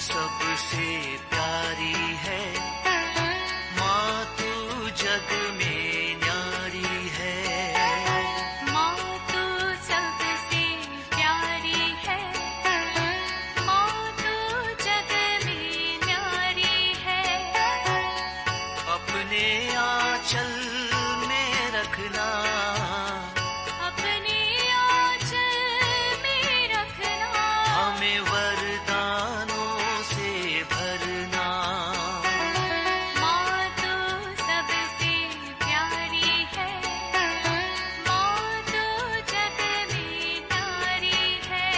सबसे प्यारी है, माँ तू जग में न्यारी है। माँ तू सबसे प्यारी है, माँ तू जग में न्यारी है। अपने आंचल में रखना, अपने आंचल में रखना, हमें वरदानों से भरना। माँ तू सबसे प्यारी है, माँ तू जग में न्यारी है।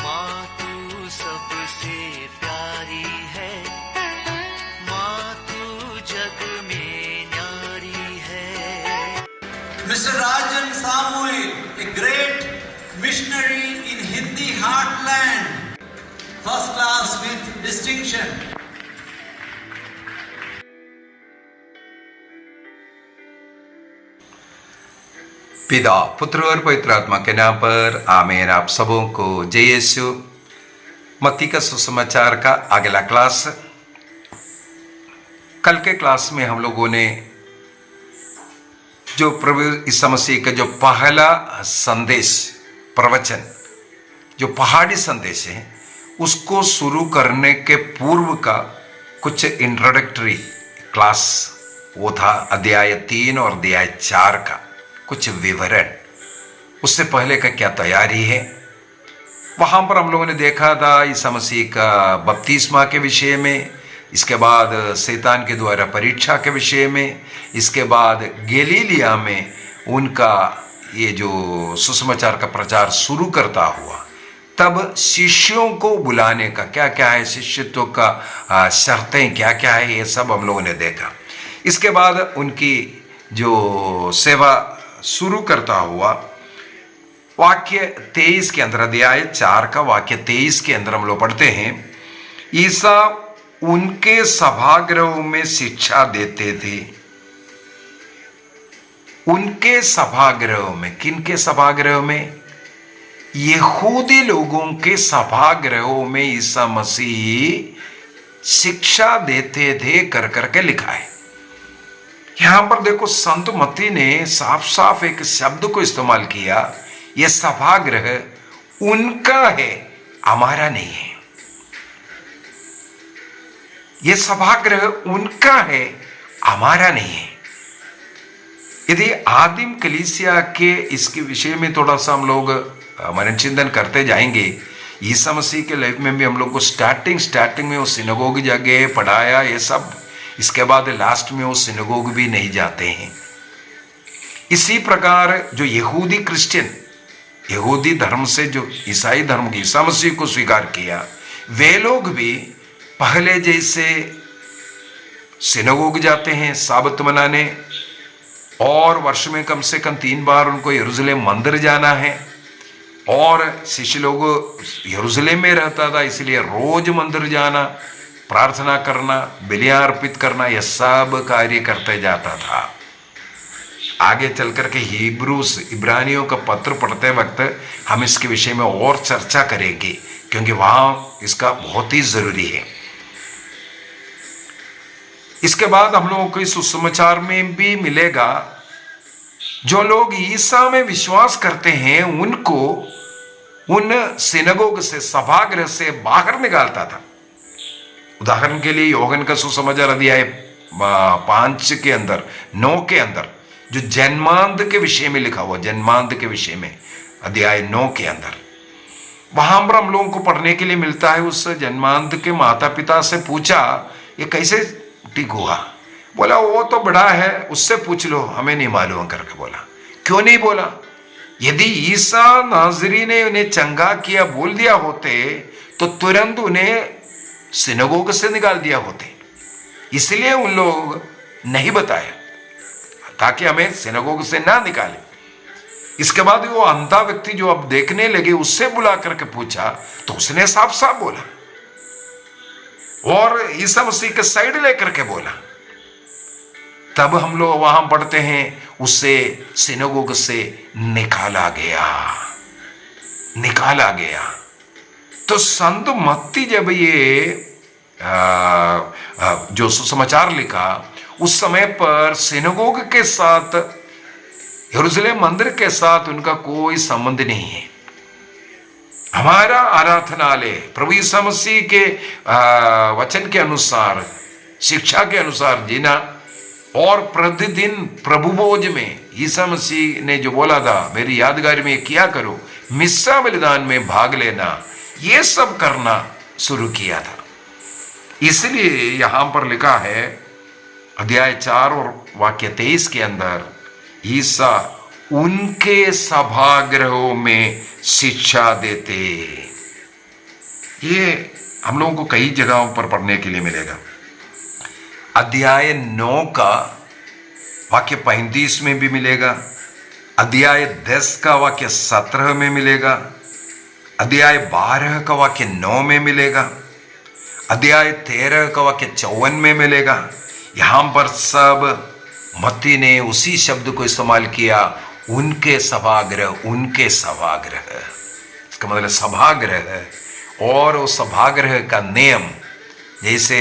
माँ तू सबसे प्यारी है, माँ तू जग में न्यारी है। Mr. Rajan Samuel, a great missionary in Hindi heartland, first class with distinction. पिता, पुत्र और पवित्र आत्मा के नाम पर आमीन। आप सबों को जय यीशु। मत्ती का सुसमाचार का अगला क्लास। कल के क्लास में हम लोगों ने जो प्रभु ईसा मसीह का जो पहला संदेश, प्रवचन, जो पहाड़ी संदेश है, उसको शुरू करने के पूर्व का कुछ इंट्रोडक्टरी क्लास वो था, अध्याय 3 और अध्याय 4 का कुछ विवरण। उससे पहले का क्या तैयारी है, वहां पर हम लोगों ने देखा था ईसा मसीह का बपतिस्मा के विषय में, इसके बाद शैतान के द्वारा परीक्षा के विषय में, इसके बाद गलीलिया में उनका ये जो सुसमाचार का प्रचार शुरू करता हुआ, तब शिष्यों को बुलाने का क्या क्या है, शिष्यत्व का शर्तें क्या क्या है, ये सब हम लोगों ने देखा। इसके बाद उनकी जो सेवा शुरू करता हुआ, वाक्य 23 के अंदर, अध्याय 4 का वाक्य 23 के अंदर हम लोग पढ़ते हैं, ईसा उनके सभागृह में शिक्षा देते थे। उनके सभागृह में, किनके सभागृह में? यहूदी लोगों के सभागृहों में ईसा मसीह शिक्षा देते थे कर करके लिखा है। यहां पर देखो, संत मत्ती ने साफ साफ एक शब्द को इस्तेमाल किया, यह सभागृह उनका है, हमारा नहीं है। यह सभागृह उनका है, हमारा नहीं है। यदि आदिम कलीसिया के इसके विषय में थोड़ा सा हम लोग मनन चिंतन करते जाएंगे, ईसा मसीह के लाइफ में भी हम लोग को स्टार्टिंग में वो सिनगोग जगह पढ़ाया ये सब, इसके बाद लास्ट में वो सिनगोग भी नहीं जाते हैं। इसी प्रकार जो यहूदी क्रिश्चियन, यहूदी धर्म से जो ईसाई धर्म की ईसा मसीह को स्वीकार किया, वे लोग भी पहले जैसे सिनगोग जाते हैं साबत मनाने, और वर्ष में कम से कम 3 बार उनको यरूशलेम मंदिर जाना है, और शिष्य लोग यरूशलेम में रहता था, इसलिए रोज मंदिर जाना, प्रार्थना करना, बलियां अर्पित करना, यह सब कार्य करते जाता था। आगे चल करके इब्रानियों का पत्र पढ़ते वक्त हम इसके विषय में और चर्चा करेंगे, क्योंकि वहां इसका बहुत ही जरूरी है। इसके बाद हम लोगों को इस सुसमाचार में भी मिलेगा, जो लोग ईसा में विश्वास करते हैं उनको उन सिनगोग से, सभागृह से बाहर निकालता था। उदाहरण के लिए योहन का सुसमाचार अध्याय 5 के अंदर, 9 के अंदर जो जन्मांध के विषय में लिखा हुआ, जन्मांध के विषय में अध्याय 9 के अंदर, वहां पर हम लोगों को पढ़ने के लिए मिलता है, उस जन्मांध के माता पिता से पूछा ये कैसे ठीक हुआ? बोला वो तो बड़ा है, उससे पूछ लो, हमें नहीं मालूम करके बोला। क्यों नहीं बोला? यदि ईसा नाजरी ने उन्हें चंगा किया बोल दिया होते तो तुरंत उन्हें सिनगोग से निकाल दिया होते, इसलिए उन लोग नहीं बताया ताकि हमें सिनगोग से ना निकाले। इसके बाद वो अंधा व्यक्ति जो अब देखने लगे, उससे बुला करके पूछा तो उसने साफ साफ बोला, और ईसा मसीह के साइड लेकर के बोला। तब हम लोग वहां पढ़ते हैं, उसे सिनगोग से निकाला गया। तो संत मत्ती जब ये जो सुसमाचार लिखा, उस समय पर सिनगोग के साथ, यरूशलेम मंदिर के साथ उनका कोई संबंध नहीं है। हमारा आराधनालय प्रभु यीशु मसीह के वचन के अनुसार, शिक्षा के अनुसार जीना, और प्रतिदिन प्रभु भोज में यीशु मसीह ने जो बोला था, मेरी यादगारी में किया करो, मिस्सा बलिदान में भाग लेना, ये सब करना शुरू किया था। इसलिए यहां पर लिखा है अध्याय 4 और वाक्य 23 के अंदर, ईसा उनके सभागृहों में शिक्षा देते। ये हम लोगों को कई जगहों पर पढ़ने के लिए मिलेगा। अध्याय 9 का वाक्य 35 में भी मिलेगा, अध्याय 10 का वाक्य 17 में मिलेगा, अध्याय 12 का वाक्य 9 में मिलेगा, अध्याय 13 का वाक्य 54 में मिलेगा। यहां पर सब मत्ती ने उसी शब्द को इस्तेमाल किया, उनके सभागृह, उनके सभागृह। इसका मतलब सभागृह, और उस सभागृह का नियम, जैसे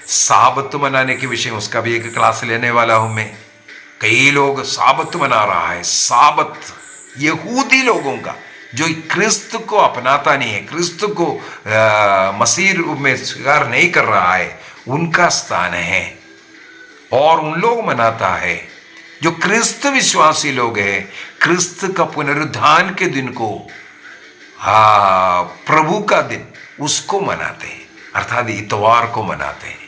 साबत मनाने के विषय, उसका भी एक क्लास लेने वाला हूं मैं। कई लोग साबत मना रहा है, साबत यहूदी लोगों का, जो क्रिस्त को अपनाता नहीं है, क्रिस्त को मसीह रूप में स्वीकार नहीं कर रहा है, उनका स्थान है। और उन लोग मनाता है जो क्रिस्त विश्वासी लोग हैं, क्रिस्त का पुनरुत्थान के दिन को, प्रभु का दिन, उसको मनाते हैं, अर्थात इतवार को मनाते हैं,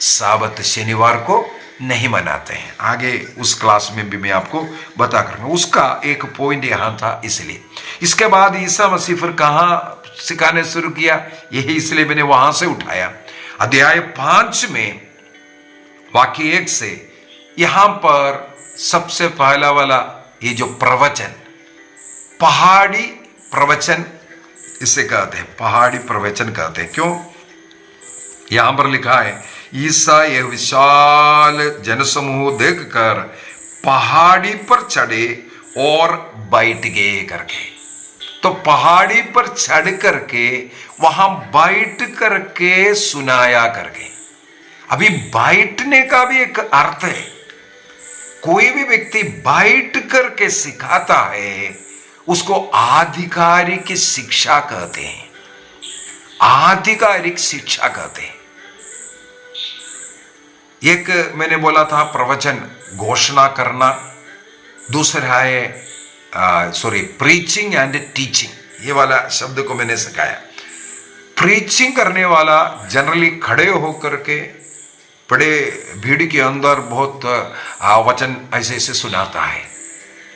साबत शनिवार को नहीं मनाते हैं। आगे उस क्लास में भी मैं आपको बता करूंगा। उसका एक पॉइंट यहां था। इसलिए इसके बाद ईसा मसीह फिर कहां सिखाने शुरू किया, यही इसलिए मैंने वहां से उठाया। अध्याय 5 में वाक्य 1 से यहां पर सबसे पहला वाला ये जो प्रवचन, पहाड़ी प्रवचन इसे कहते हैं, पहाड़ी प्रवचन कहते हैं। क्यों? यहां पर लिखा है, ईसा यह विशाल जनसमूह देखकर पहाड़ी पर चढ़े और बैठ गए करके। तो पहाड़ी पर चढ़ करके वहां बैठ करके सुनाया करके। अभी बैठने का भी एक अर्थ है। कोई भी व्यक्ति बैठ करके सिखाता है, उसको आधिकारिक शिक्षा कहते हैं, आधिकारिक शिक्षा कहते हैं। एक मैंने बोला था प्रवचन घोषणा करना, दूसरा है प्रीचिंग एंड टीचिंग। ये वाला शब्द को मैंने सिखाया। प्रीचिंग करने वाला जनरली खड़े होकर के बड़े भीड़ के अंदर बहुत वचन ऐसे ऐसे सुनाता है,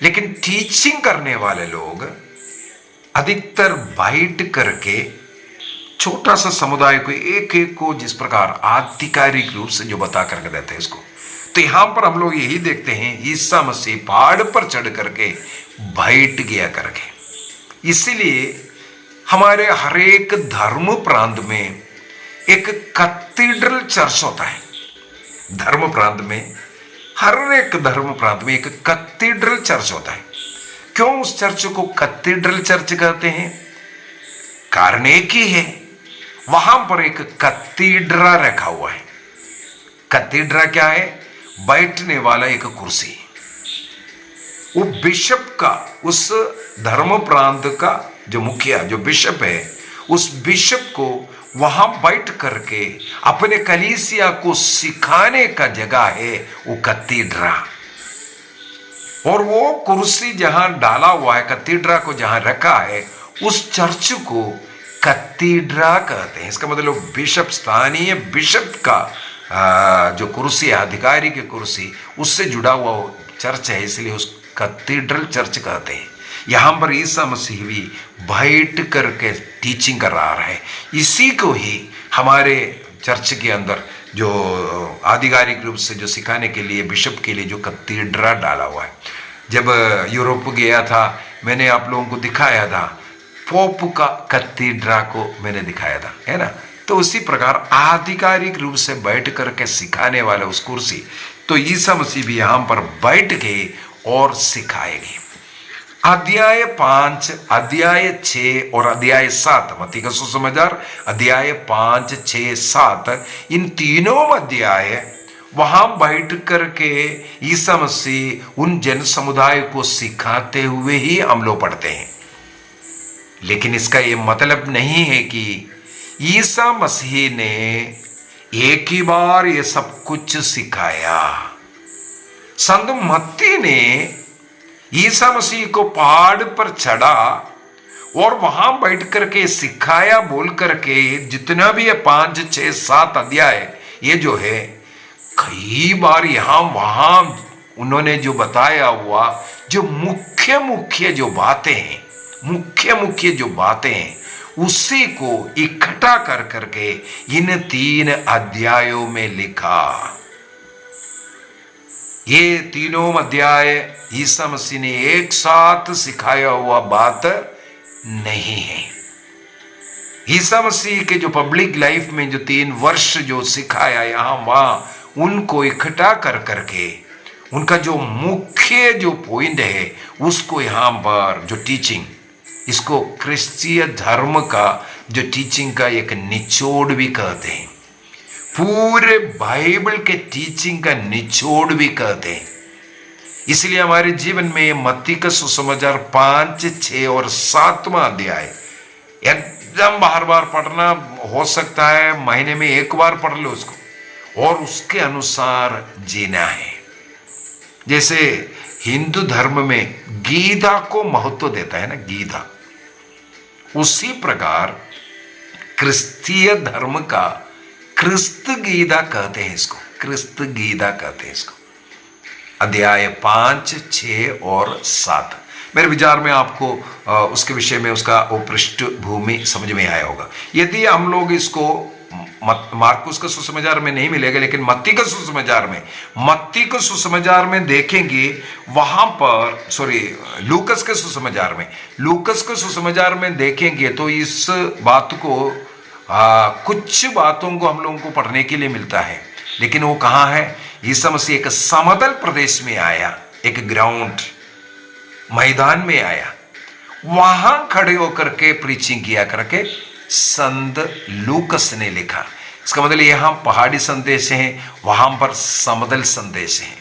लेकिन टीचिंग करने वाले लोग अधिकतर बैठ करके छोटा सा समुदाय को, एक एक को जिस प्रकार आधिकारिक रूप से जो बता करके देते हैं इसको। तो यहां पर हम लोग यही देखते हैं, ईसा मसीह पहाड़ पर चढ़ करके बैठ गया करके। इसीलिए हमारे हर एक धर्म प्रांत में एक कैथेड्रल चर्च होता है। धर्म प्रांत में, हर एक धर्म प्रांत में एक कैथेड्रल चर्च होता है। क्यों उस चर्च को कैथेड्रल चर्च कहते हैं? कारण एक ही है, वहां पर एक कैथेड्रा रखा हुआ है। कैथेड्रा क्या है? बैठने वाला एक कुर्सी। वो बिशप का, उस धर्म प्रांत का जो मुखिया, जो बिशप है, उस बिशप को वहां बैठ करके अपने कलीसिया को सिखाने का जगह है वो कैथेड्रा। और वो कुर्सी जहां डाला हुआ है, कैथेड्रा को जहां रखा है, उस चर्च को कैथेड्रा कहते हैं। इसका मतलब बिशप, स्थानीय बिशप का जो कुर्सी है, अधिकारी की कुर्सी, उससे जुड़ा हुआ चर्च है, इसलिए उस कैथेड्रल चर्च कहते हैं। यहां पर ईसा मसीह भी बैठ करके टीचिंग कर रहा है। इसी को ही हमारे चर्च के अंदर जो आधिकारिक रूप से जो सिखाने के लिए, बिशप के लिए जो कैथेड्रा डाला हुआ है। जब यूरोप गया था, मैंने आप लोगों को दिखाया था, पोप का कैथेड्रा को मैंने दिखाया था, है ना। तो उसी प्रकार आधिकारिक रूप से बैठ करके सिखाने वाले उस कुर्सी, तो ईसा मसीह भी यहां पर बैठ गए और सिखाएंगे। अध्याय 5, अध्याय 6 और अध्याय 7, मत्ती का सुसमाचार अध्याय 5, 6, 7, इन तीनों अध्याय वहां बैठ करके ईसा मसीह उन जन समुदाय को सिखाते हुए ही हम लोग पढ़ते हैं। लेकिन इसका यह मतलब नहीं है कि ईसा मसीह ने एक ही बार ये सब कुछ सिखाया। संत मत्ती ने ईसा मसीह को पहाड़ पर चढ़ा और वहां बैठ करके सिखाया बोल करके जितना भी है 5, 6, 7 अध्याय ये जो है कई बार यहां वहां उन्होंने जो बताया हुआ जो मुख्य मुख्य जो बातें हैं उसी को इकट्ठा कर करके इन 3 अध्यायों में लिखा। ये तीनों अध्याय ईसा मसीह ने एक साथ सिखाया हुआ बात नहीं है। ईसा मसीह के जो पब्लिक लाइफ में जो 3 वर्ष जो सिखाया यहां वहां उनको इकट्ठा कर करके उनका जो मुख्य जो पॉइंट है उसको यहां पर जो टीचिंग, इसको क्रिश्चियन धर्म का जो टीचिंग का एक निचोड़ भी कहते हैं, पूरे बाइबल के टीचिंग का निचोड़ भी कहते हैं। इसलिए हमारे जीवन में मत्ती का सुसमाचार 5, 6 और 7वां अध्याय एकदम बार बार पढ़ना हो सकता है, महीने में एक बार पढ़ लो उसको और उसके अनुसार जीना है। जैसे हिंदू धर्म में गीता को महत्व देता है ना, गीता, उसी प्रकार क्रिस्तीय धर्म का क्रिस्त गीता कहते हैं इसको, क्रिस्त गीता कहते हैं इसको। अध्याय 5, 6 और 7 मेरे विचार में आपको उसके विषय में उसका वो पृष्ठभूमि समझ में आया होगा। यदि हम लोग इसको मार्कुस का सुसमाचार में नहीं मिलेगा, लेकिन मत्ती का सुसमाचार में देखेंगे, वहां पर लूकस के सुसमाचार में देखेंगे तो इस बात को कुछ बातों को हम लोगों को पढ़ने के लिए मिलता है। लेकिन वो कहाँ है? ईसा मसीह एक समतल प्रदेश में आया, एक ग्राउंड मैदान में आया, वहां खड़े होकर के प्रीचिंग किया करके संत लूकस ने लिखा। इसका मतलब यहां पहाड़ी संदेश है, वहां पर समतल संदेश है।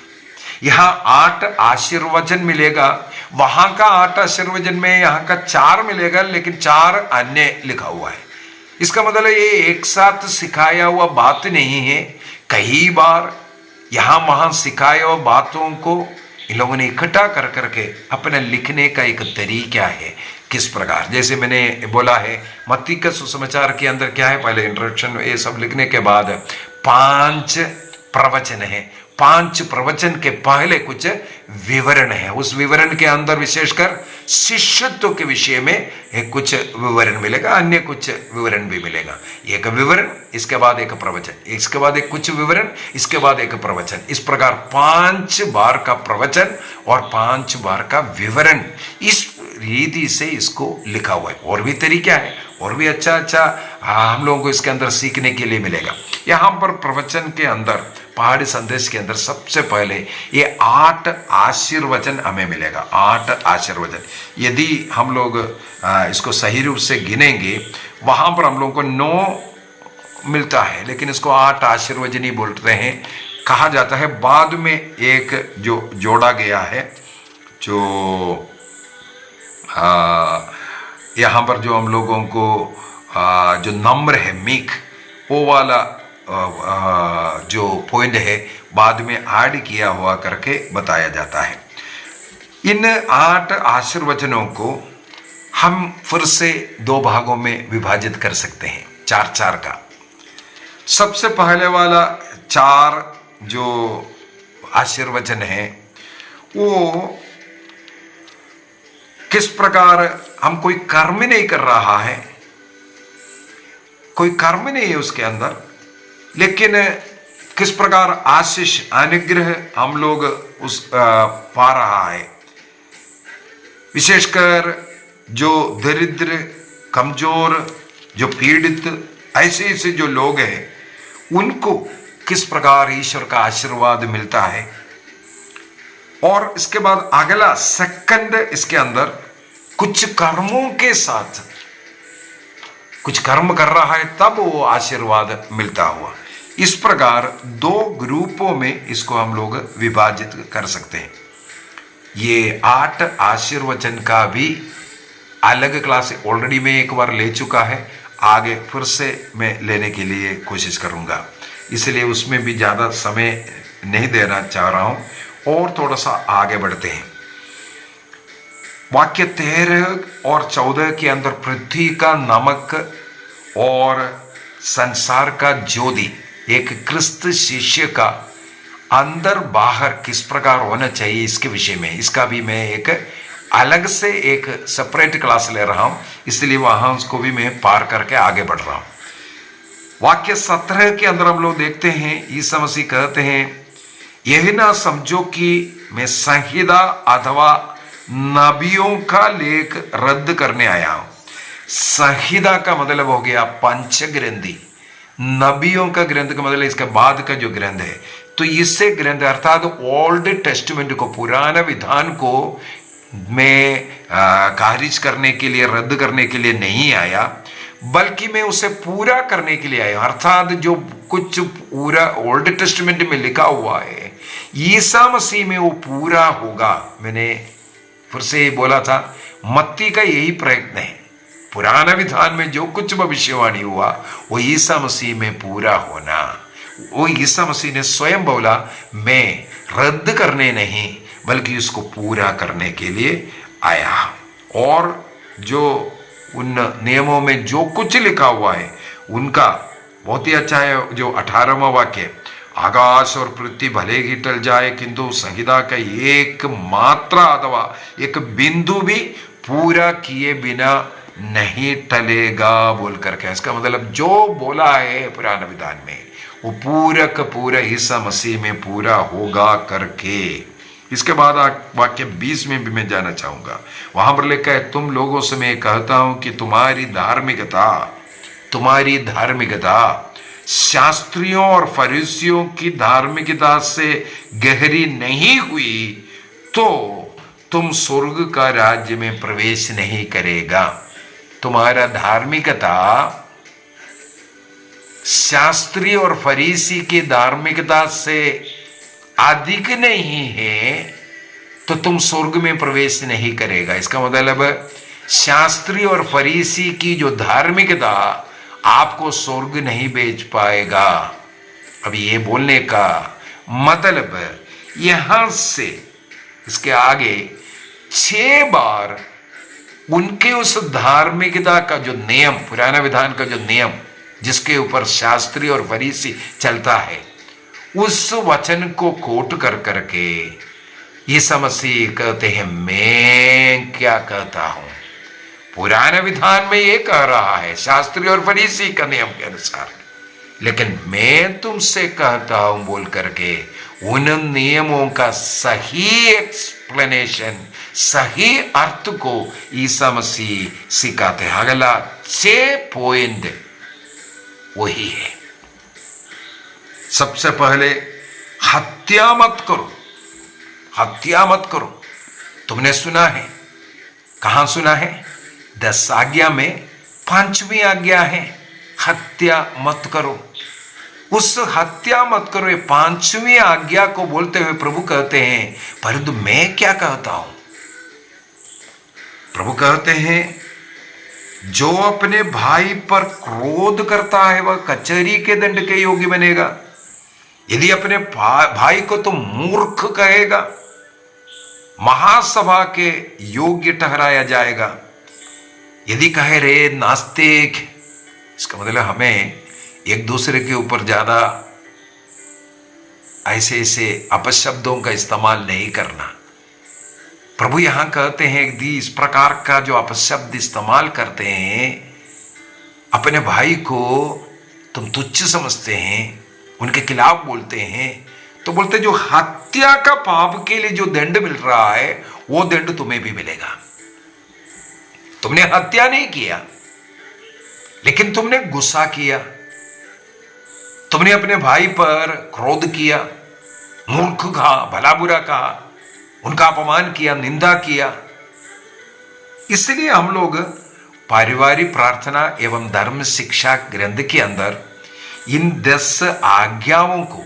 यहां 8 आशीर्वचन मिलेगा, वहां का 8 आशीर्वचन में यहां का 4 मिलेगा, लेकिन 4 अन्य लिखा हुआ है। इसका मतलब ये एक साथ सिखाया हुआ बात नहीं है, कई बार यहां वहां सिखाया हुआ बातों को इन लोगों ने इकट्ठा कर करके अपने लिखने का एक तरीका है। किस प्रकार, जैसे मैंने बोला है मत्ती का सुसमाचार के अंदर क्या है, पहले इंट्रोडक्शन ये सब लिखने के बाद 5 प्रवचन है, 5 प्रवचन के पहले कुछ विवरण है, उस विवरण के अंदर विशेषकर शिष्यत्व के विषय में एक कुछ विवरण मिलेगा, अन्य कुछ विवरण भी मिलेगा। एक विवरण, इसके बाद एक प्रवचन, इसके बाद एक कुछ विवरण, इसके बाद एक प्रवचन। इस प्रकार 5 बार का प्रवचन और 5 बार का विवरण, इस रीति से इसको लिखा हुआ है। और भी तरीका है, और भी अच्छा हम लोगों को इसके अंदर सीखने के लिए मिलेगा। यहाँ पर प्रवचन के अंदर, पहाड़ी संदेश के अंदर सबसे पहले ये 8 आशीर्वचन हमें मिलेगा, 8 आशीर्वचन। यदि हम लोग इसको सही रूप से गिनेंगे, वहाँ पर हम लोगों को 9 मिलता है, लेकिन इसको 8 आशीर्वचन ही बोलते हैं, कहा जाता है। बाद में एक जो जोड़ा गया है, जो यहाँ पर जो हम लोगों को जो नम्र है, मीक, वो वाला जो पॉइंट है बाद में ऐड किया हुआ करके बताया जाता है। इन 8 आशीर्वचनों को हम फिर से 2 भागों में विभाजित कर सकते हैं, 4-4 का। सबसे पहले वाला 4 जो आशीर्वचन है वो किस प्रकार, हम कोई कर्म नहीं कर रहा है, कोई कर्म नहीं है उसके अंदर, लेकिन किस प्रकार आशीष अनुग्रह हम लोग उस पा रहा है। विशेषकर जो दरिद्र, कमजोर, जो पीड़ित, ऐसे जो लोग हैं, उनको किस प्रकार ईश्वर का आशीर्वाद मिलता है। और इसके बाद अगला सेकंड, इसके अंदर कुछ कर्मों के साथ कुछ कर्म कर रहा है तब वो आशीर्वाद मिलता हुआ। इस प्रकार दो ग्रुपों में इसको हम लोग विभाजित कर सकते हैं। ये 8 आशीर्वचन का भी अलग क्लास ऑलरेडी मैं एक बार ले चुका है, आगे फिर से मैं लेने के लिए कोशिश करूंगा, इसलिए उसमें भी ज़्यादा समय नहीं देना चाह रहा हूं और थोड़ा सा आगे बढ़ते हैं। वाक्य 13 और 14 के अंदर पृथ्वी का नमक और संसार का ज्योति, एक क्रिस्त शिष्य का अंदर बाहर किस प्रकार होना चाहिए इसके विषय में, इसका भी मैं एक अलग से एक सेपरेट क्लास ले रहा हूं, इसलिए वहां उसको भी मैं पार करके आगे बढ़ रहा हूं। वाक्य 17 के अंदर हम लोग देखते हैं ईसा मसीह कहते हैं, यही ना समझो कि मैं संहिता अथवा नबियों का लेख रद्द करने आया हूं। संहिता का मतलब हो गया पंच ग्रंथि, नबियों का ग्रंथ का मतलब इसके बाद का जो ग्रंथ है। तो इससे ग्रंथ अर्थात ओल्ड टेस्टमेंट को, पुराना विधान को मैं खारिज करने के लिए, रद्द करने के लिए नहीं आया, बल्कि मैं उसे पूरा करने के लिए आया। अर्थात जो कुछ पूरा ओल्ड टेस्टमेंट में लिखा हुआ है ईसा मसीह में वो पूरा होगा। मैंने फिर से बोला था, मत्ती का यही प्रयत्न है, पुराना विधान में जो कुछ भविष्यवाणी हुआ वो ईसा मसीह में पूरा होना। वो ईसा मसीह ने स्वयं बोला, मैं रद्द करने नहीं बल्कि उसको पूरा करने के लिए आया। और जो उन नियमों में जो कुछ लिखा हुआ है उनका बहुत ही अच्छा है। जो 18वां वाक्य, आकाश और पृथ्वी भले ही टल जाए किंतु संहिता का एक मात्रा अथवा एक बिंदु भी पूरा किए बिना नहीं टलेगा बोल करके, इसका मतलब जो बोला है पुराने विधान में वो पूरा का पूरा ईसा मसीह में पूरा होगा करके। इसके बाद वाक्य 20 में भी मैं जाना चाहूंगा। वहां पर लिखा है, तुम लोगों से मैं कहता हूं कि तुम्हारी धार्मिकता शास्त्रियों और फरीसियों की धार्मिकता से गहरी नहीं हुई तो तुम स्वर्ग का राज्य में प्रवेश नहीं करेगा। तुम्हारा धार्मिकता शास्त्री और फरीसी की धार्मिकता से अधिक नहीं है तो तुम स्वर्ग में प्रवेश नहीं करेगा। इसका मतलब शास्त्री और फरीसी की जो धार्मिकता आपको स्वर्ग नहीं भेज पाएगा। अब ये बोलने का मतलब यहां से इसके आगे 6 बार उनके उस धार्मिकता का जो नियम, पुराना विधान का जो नियम जिसके ऊपर शास्त्री और फरीसी चलता है, उस वचन को कोट कर करके ईसा मसीह कहते हैं, मैं क्या कहता हूं, पुराने विधान में ये कह रहा है शास्त्री और फरीसी का नियम के अनुसार, लेकिन मैं तुमसे कहता हूं बोल करके उन नियमों का सही एक्सप्लेनेशन, सही अर्थ को ईसा मसीह सिखाते हैं। अगला 6 पॉइंट वही है। सबसे पहले हत्या मत करो, हत्या मत करो। तुमने सुना है, कहां सुना है? 10 आज्ञा में 5वीं आज्ञा है हत्या मत करो। उस हत्या मत करो, ये 5वीं आज्ञा को बोलते हुए प्रभु कहते हैं, परंतु मैं क्या कहता हूं? प्रभु कहते हैं, जो अपने भाई पर क्रोध करता है वह कचहरी के दंड के योग्य बनेगा। यदि अपने भाई को तो मूर्ख कहेगा, महासभा के योग्य ठहराया जाएगा। यदि कहे रे नास्तिक, इसका मतलब हमें एक दूसरे के ऊपर ज्यादा ऐसे ऐसे अपशब्दों का इस्तेमाल नहीं करना। प्रभु यहां कहते हैं यदि इस प्रकार का जो अपशब्द इस्तेमाल करते हैं, अपने भाई को तुम तुच्छ समझते हैं, उनके खिलाफ बोलते हैं, तो बोलते जो हत्या का पाप के लिए जो दंड मिल रहा है वो दंड तुम्हें भी मिलेगा। तुमने हत्या नहीं किया, लेकिन तुमने गुस्सा किया, तुमने अपने भाई पर क्रोध किया, मूर्ख कहा, भला बुरा कहा, उनका अपमान किया, निंदा किया। इसलिए हम लोग पारिवारिक प्रार्थना एवं धर्म शिक्षा ग्रंथ के अंदर इन 10 आज्ञाओं को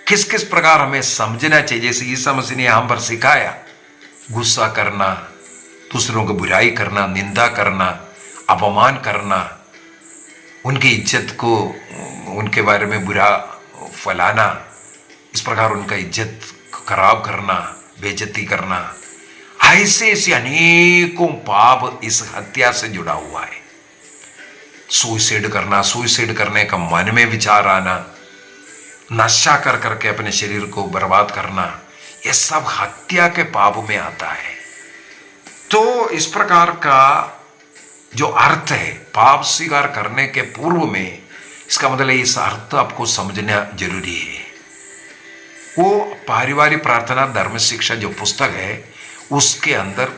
किस किस प्रकार हमें समझना चाहिए, जैसे ईसा मसीह ने यहां पर सिखाया, गुस्सा करना, दूसरों को बुराई करना, निंदा करना, अपमान करना, उनकी इज्जत को, उनके बारे में बुरा फैलाना, इस प्रकार उनका इज्जत खराब करना, बेइज्जती करना, ऐसे ऐसे अनेकों पाप इस हत्या से जुड़ा हुआ है। सुसाइड करना, सुसाइड करने का मन में विचार आना, नशा कर करके अपने शरीर को बर्बाद करना, यह सब हत्या के पाप में आता है। तो इस प्रकार का जो अर्थ है पाप स्वीकार करने के पूर्व में, इसका मतलब इस अर्थ आपको समझना जरूरी है। वो पारिवारिक प्रार्थना धर्म शिक्षा जो पुस्तक है उसके अंदर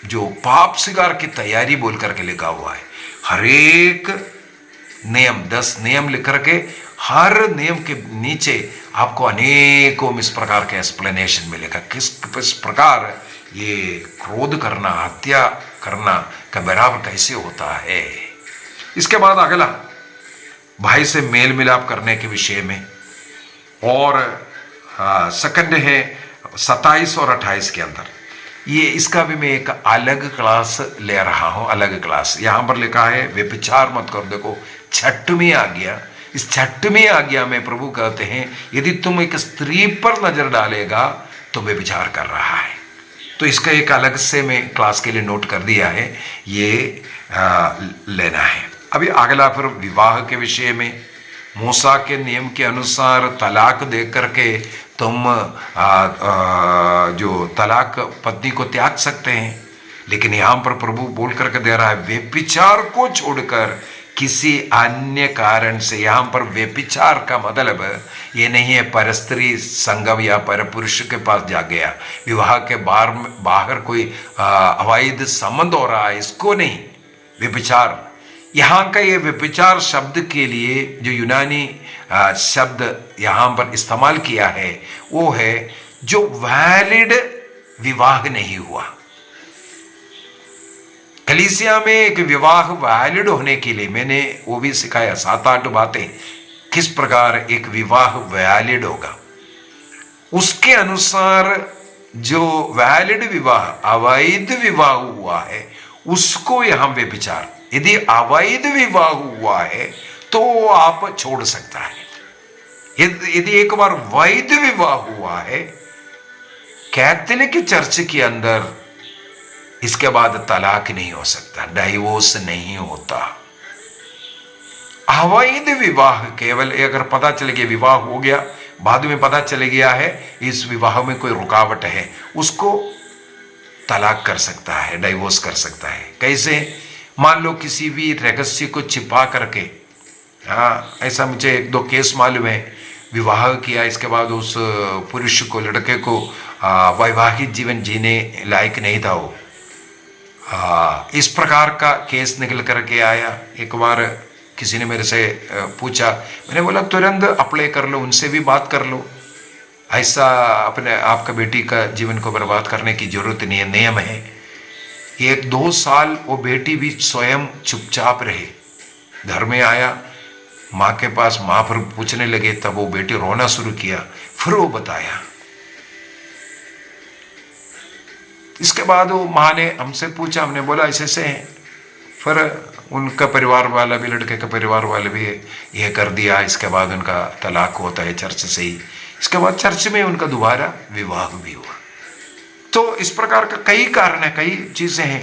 जो पाप स्वीकार की तैयारी बोल करके लिखा हुआ है, हर एक नियम 10 नियम लिख करके, हर नियम के नीचे आपको अनेकों इस प्रकार के एक्सप्लेनेशन मिलेगा, किस प्रकार ये क्रोध करना, हत्या करना का बराबर कैसे होता है। इसके बाद अगला भाई से मेल मिलाप करने के विषय में, और सेकंड है 27 और 28 के अंदर, ये इसका भी मैं एक अलग क्लास ले रहा हूं, अलग क्लास। यहां पर लिखा है व्यभिचार मत करो। देखो 6वीं आज्ञा, इस 6वीं आज्ञा में प्रभु कहते हैं यदि तुम एक स्त्री पर नजर डालेगा तो व्यभिचार कर रहा है। तो इसका एक अलग से मैं क्लास के लिए नोट कर दिया है, ये लेना है। अभी अगला फिर विवाह के विषय में, मूसा के नियम के अनुसार तलाक दे करके तुम जो तलाक पत्नी को त्याग सकते हैं, लेकिन यहां पर प्रभु बोल करके दे रहा है व्यभिचार को छोड़कर किसी अन्य कारण से। यहां पर व्यभिचार का मतलब ये नहीं है परस्त्री संगम या पर पुरुष के पास जा गया, विवाह के बाहर कोई अवैध संबंध हो रहा है, इसको नहीं। व्यभिचार, यहाँ का ये व्यभिचार शब्द के लिए जो यूनानी शब्द यहाँ पर इस्तेमाल किया है वो है जो वैलिड विवाह नहीं हुआ। कलीसिया में एक विवाह वैलिड होने के लिए मैंने वो भी सिखाया 7-8 बातें, किस प्रकार एक विवाह वैलिड होगा। उसके अनुसार जो वैलिड विवाह, अवैध विवाह हुआ है उसको यहां व्यभिचार। यदि अवैध विवाह हुआ है तो आप छोड़ सकता है। यदि एक बार वैध विवाह हुआ है कैथोलिक चर्च के अंदर, इसके बाद तलाक नहीं हो सकता, डाइवोर्स नहीं होता। अवैध विवाह केवल अगर पता चल गया विवाह हो गया, बाद में पता चल गया है इस विवाह में कोई रुकावट है, उसको तलाक कर सकता है, डाइवोर्स कर सकता है। कैसे? मान लो किसी भी रहस्य को छिपा करके, हाँ ऐसा मुझे 1-2 केस मालूम है, विवाह किया इसके बाद उस पुरुष को, लड़के को वैवाहिक जीवन जीने लायक नहीं था वो, इस प्रकार का केस निकल करके आया। एक बार किसी ने मेरे से पूछा, मैंने बोला तुरंत अप्लाई कर लो, उनसे भी बात कर लो, ऐसा अपने आपका बेटी का जीवन को बर्बाद करने की जरूरत नहीं है, नियम है। 1-2 साल वो बेटी भी स्वयं चुपचाप रहे, घर में आया माँ के पास, माँ फिर पूछने लगे, तब वो बेटी रोना शुरू किया, फिर वो बताया। इसके बाद वो माँ ने हमसे पूछा, हमने बोला ऐसे ऐसे हैं, फिर उनका परिवार वाला भी, लड़के का परिवार वाले भी यह कर दिया। इसके बाद उनका तलाक होता है चर्च से ही, इसके बाद चर्च में उनका दोबारा विवाह भी हुआ। तो इस प्रकार का कई कारण है, कई चीजें हैं।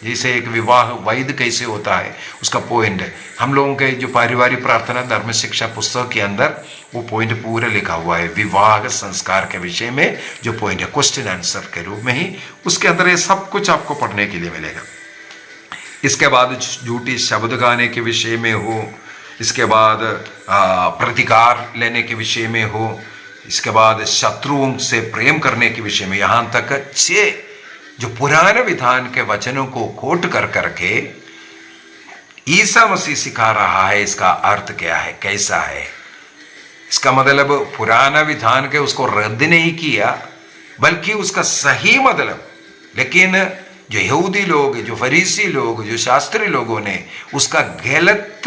जैसे एक विवाह वैध कैसे होता है उसका पॉइंट है, हम लोगों के जो पारिवारिक प्रार्थना धर्म शिक्षा पुस्तक के अंदर वो पॉइंट पूरा लिखा हुआ है, विवाह संस्कार के विषय में जो पॉइंट है, क्वेश्चन आंसर के रूप में ही उसके अंदर ये सब कुछ आपको पढ़ने के लिए मिलेगा। इसके बाद झूठी शब्द गाने के विषय में हो, इसके बाद प्रतिकार लेने के विषय में हो, इसके बाद शत्रुओं से प्रेम करने के विषय में, यहां तक 6 जो पुराने विधान के वचनों को कोट कर करके ईसा मसीह सिखा रहा है इसका अर्थ क्या है, कैसा है। इसका मतलब पुराना विधान के उसको रद्द नहीं किया, बल्कि उसका सही मतलब। लेकिन जो यहूदी लोग, जो फरीसी लोग, जो शास्त्री लोगों ने उसका गलत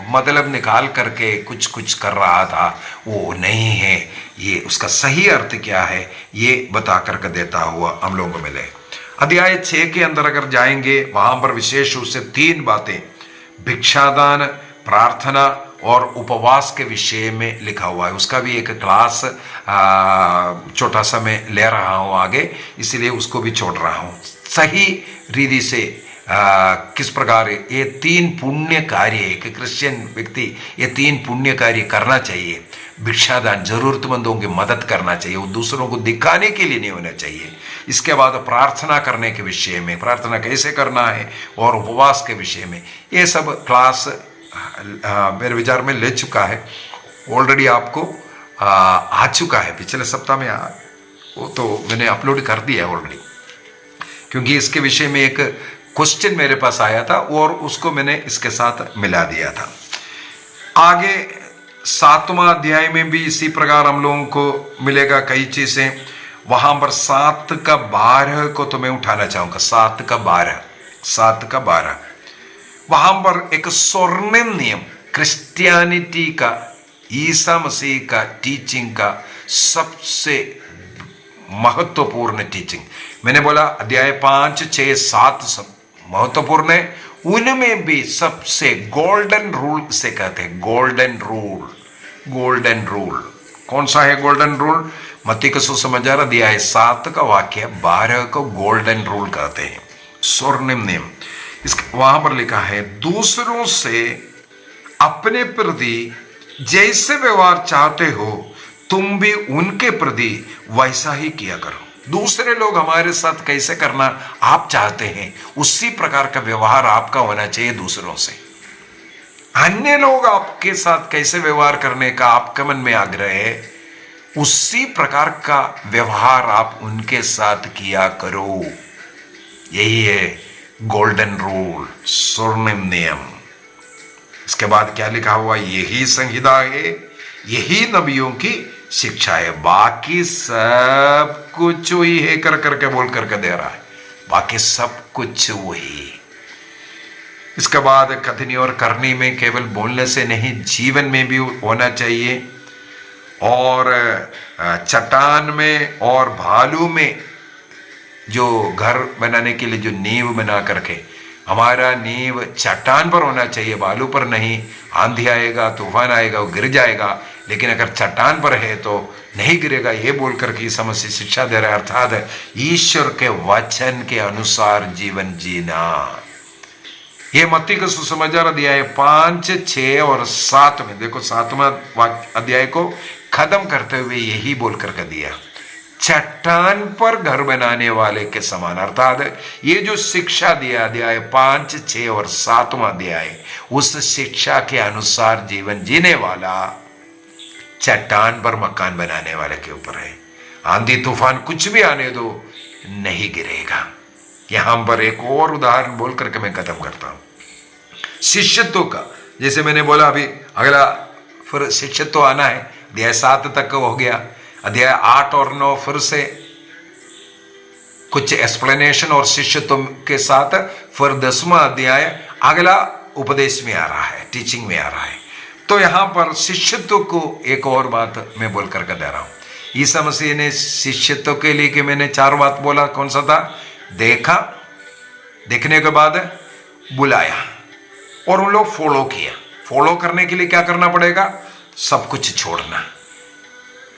मतलब निकाल करके कुछ कुछ कर रहा था, वो नहीं है। ये उसका सही अर्थ क्या है ये बता करके देता हुआ हम लोगों को मिले। अध्याय 6 के अंदर अगर जाएंगे, वहां पर विशेष रूप से 3 बातें भिक्षादान, प्रार्थना और उपवास के विषय में लिखा हुआ है। उसका भी एक क्लास छोटा सा मैं ले रहा हूं आगे, इसलिए उसको भी छोड़ रहा हूं। सही रीति से किस प्रकार ये 3 पुण्य कार्य, एक क्रिश्चियन व्यक्ति ये 3 पुण्य कार्य करना चाहिए। भिक्षादान, जरूरतमंदों की मदद करना चाहिए, वो दूसरों को दिखाने के लिए नहीं होना चाहिए। इसके बाद प्रार्थना करने के विषय में, प्रार्थना कैसे करना है, और उपवास के विषय में, ये सब क्लास मेरे विचार में ले चुका है ऑलरेडी, आपको आ चुका है पिछले सप्ताह में। वो तो मैंने अपलोड कर दिया है ऑलरेडी, क्योंकि इसके विषय में एक क्वेश्चन मेरे पास आया था और उसको मैंने इसके साथ मिला दिया था। आगे 7वां अध्याय में भी इसी प्रकार हम लोगों को मिलेगा कई चीजें। वहां पर 7 का 12 को तो मैं उठाना चाहूंगा। 7 का 12 वहां पर एक स्वर्णिम नियम, क्रिश्चियनिटी का, ईसा मसीह का टीचिंग का सबसे महत्वपूर्ण टीचिंग। मैंने बोला अध्याय 5, 6, 7 सब महत्वपूर्ण है, उनमें भी सबसे गोल्डन रूल से कहते हैं। गोल्डन रूल कौन सा है गोल्डन रूल? मत्ती का सुसमाचार अध्याय 7 का वाक्य 12 को गोल्डन रूल कहते हैं, स्वर्णिम नियम। वहां पर लिखा है, दूसरों से अपने प्रति जैसे व्यवहार चाहते हो तुम भी उनके प्रति वैसा ही किया करो। दूसरे लोग हमारे साथ कैसे करना आप चाहते हैं, उसी प्रकार का व्यवहार आपका होना चाहिए दूसरों से। अन्य लोग आपके साथ कैसे व्यवहार करने का आपके मन में आग्रह है, उसी प्रकार का व्यवहार आप उनके साथ किया करो। यही है गोल्डन रूल, स्वर्णिम नियम। इसके बाद क्या लिखा हुआ? यही संहिता है, यही नबियों की शिक्षा है। बाकी सब कुछ वही है कर करके बोल करके दे रहा है, बाकी सब कुछ वही। इसके बाद कथनी और करनी में केवल बोलने से नहीं, जीवन में भी होना चाहिए। और चट्टान में और भालू में जो घर बनाने के लिए जो नींव बना करके, हमारा नींव चट्टान पर होना चाहिए, बालू पर नहीं। आंधी आएगा, तूफान आएगा, वो गिर जाएगा, लेकिन अगर चट्टान पर है तो नहीं गिरेगा। ये बोल करके इस समस्या शिक्षा दे रहा है, अर्थात ईश्वर के वचन के अनुसार जीवन जीना। ये मत्ती का सुसमाचार अध्याय 5, 6 और 7 में देखो, 7वां अध्याय को खत्म करते हुए यही बोल करके दिया, चट्टान पर घर बनाने वाले के समान। अर्थात ये जो शिक्षा दिया अध्याय 5, 6 और 7वां अध्याय, उस शिक्षा के अनुसार जीवन जीने वाला चट्टान पर मकान बनाने वाले के ऊपर है। आंधी तूफान कुछ भी आने दो, नहीं गिरेगा। यहां पर एक और उदाहरण बोल करके मैं खत्म करता हूं, शिष्यत्व का। जैसे मैंने बोला अभी अगला फिर शिष्यत्व आना है, अध्याय 7 तक हो गया। अध्याय 8 और 9 फिर से कुछ एक्सप्लेनेशन और शिष्यत्व के साथ, फिर 10वां अध्याय अगला उपदेश में आ रहा है, टीचिंग में आ रहा है। तो यहां पर शिष्यत्व को एक और बात मैं बोल करके दे रहा हूं। ईसा मसीह ने शिष्यत्व के लिए कि मैंने 4 बात बोला, कौन सा था? देखा, देखने के बाद बुलाया और उन लोग फॉलो किया। फॉलो करने के लिए क्या करना पड़ेगा? सब कुछ छोड़ना।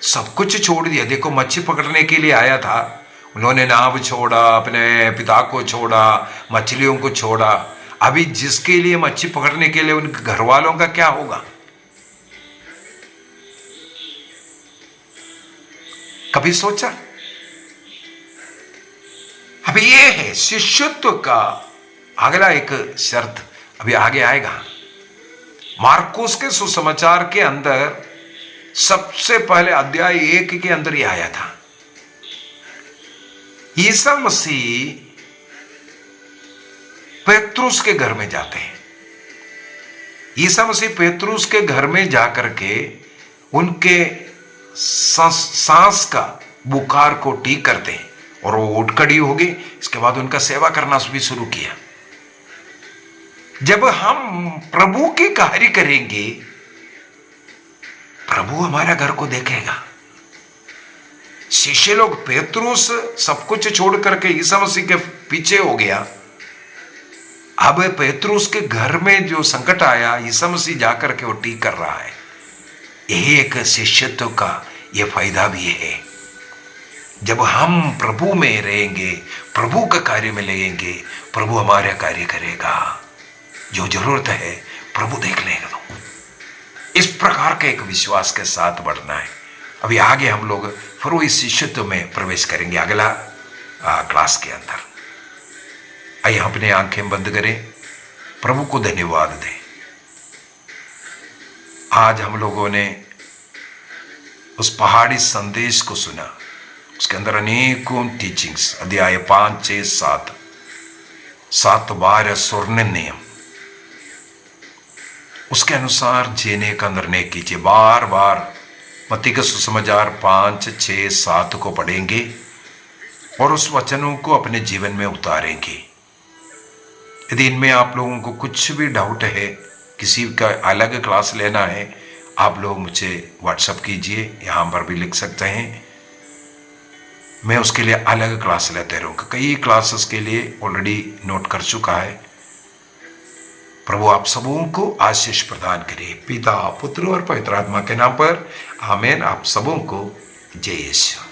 सब कुछ छोड़ दिया। देखो, मच्छी पकड़ने के लिए आया था, उन्होंने नाव छोड़ा, अपने पिता को छोड़ा, मछलियों को छोड़ा। अभी जिसके लिए मच्छी पकड़ने के लिए उनके घर वालों का क्या होगा? कभी सोचा? अभी ये है शिष्यत्व का अगला एक शर्त, अभी आगे आएगा। मार्कुस के सुसमाचार के अंदर सबसे पहले अध्याय 1 के अंदर ही आया था। ईसा मसीह पेत्रुस के घर में जाते हैं। ईसा मसीह पेत्रुस के घर में जाकर के उनके सांस का बुखार को ठीक करते हैं, और वो उठ खड़ी हो गई। इसके बाद उनका सेवा करना भी शुरू किया। जब हम प्रभु के कार्य करेंगे, प्रभु हमारा घर को देखेगा। शिष्य लोग, पेतरुस सब कुछ छोड़ करके ईसा मसीह के पीछे हो गया। अब पेतरुस के घर में जो संकट आया, ईसा मसीह जाकर के वो ठीक कर रहा है। यही एक शिष्यत्व का ये फायदा भी है। जब हम प्रभु में रहेंगे, प्रभु का कार्य में लगेंगे, प्रभु हमारा कार्य करेगा। जो जरूरत है प्रभु देख लेगा। इस प्रकार के एक विश्वास के साथ बढ़ना है। अभी आगे हम लोग फिर वो इस शिष्यत्व में प्रवेश करेंगे, अगला क्लास के अंदर। आइए हम अपने आंखें बंद करें, प्रभु को धन्यवाद दें। आज हम लोगों ने उस पहाड़ी संदेश को सुना, उसके अंदर अनेकों टीचिंग्स, अध्याय 5, 6, 7, 7 12 स्वर्ण नियम, उसके अनुसार जीने का निर्णय कीजिए। बार बार मत्ती का सुसमाचार 5, 6, 7 को पढ़ेंगे और उस वचनों को अपने जीवन में उतारेंगे। यदि इनमें आप लोगों को कुछ भी डाउट है, किसी का अलग क्लास लेना है, आप लोग मुझे व्हाट्सएप कीजिए, यहाँ पर भी लिख सकते हैं। मैं उसके लिए अलग क्लास लेते रहूँगा। कई क्लासेस के लिए ऑलरेडी नोट कर चुका है। प्रभु आप सबों को आशीष प्रदान करे, पिता, पुत्र और पवित्र आत्मा के नाम पर आमीन। आप सबों को जय यीशु।